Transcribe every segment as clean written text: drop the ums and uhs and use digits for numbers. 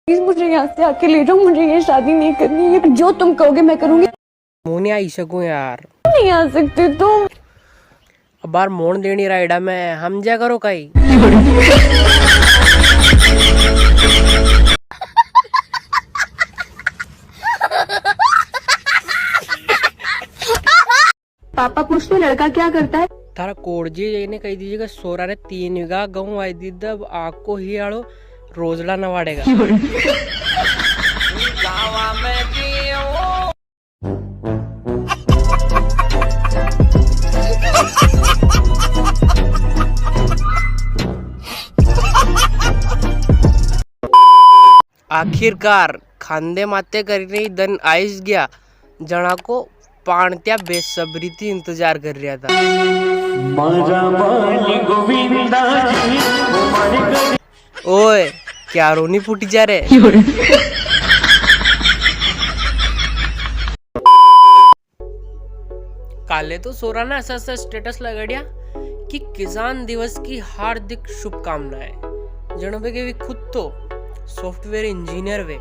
Please मुझे यहाँ से आके ले जाओ, मुझे ये शादी नहीं करनी है। जो तुम कहोगे मैं करूंगी। मुँह नहीं आई सकूं यार, नहीं आ सकते तुम। अब बार मोड़ देनी राइडा में हम जा करो कहीं। पापा पूछते लड़का क्या करता है? तारा कोड़जी ने कही दीजिएगा सोरा ने 3 बीघा गहूँ आई दी दब आग को ही आड़ो रोजड़ा नवाड़ेगा। आखिरकार खांदे माते करने दन आइस गया जना को पाणत्या बेसब्री थी इंतजार कर रहा था। ओए क्या रोनी फूटी जा रे। काले तो सोरा ने ऐसा ऐसा स्टेटस लगा दिया कि किसान दिवस की हार्दिक शुभकामनाएं। जनबे के भी खुद तो सॉफ्टवेयर इंजीनियर वे।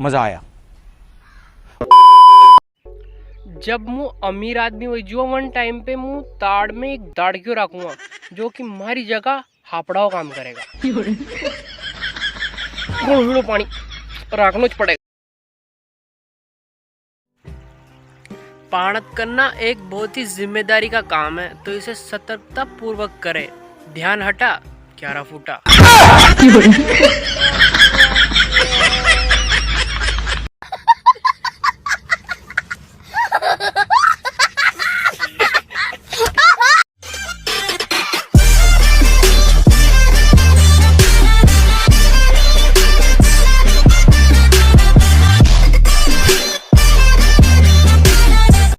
मजा आया। जब मु अमीर आदमी हुई जो वन टाइम पे मु ताड़ में एक दाड़ क्यों रखूंगा जो कि हमारी जगह हापड़ाओ काम करेगा। पानी रखना पड़ेगा। पाणत करना एक बहुत ही जिम्मेदारी का काम है, तो इसे सतर्कता पूर्वक करें। ध्यान हटा 11 फुटा।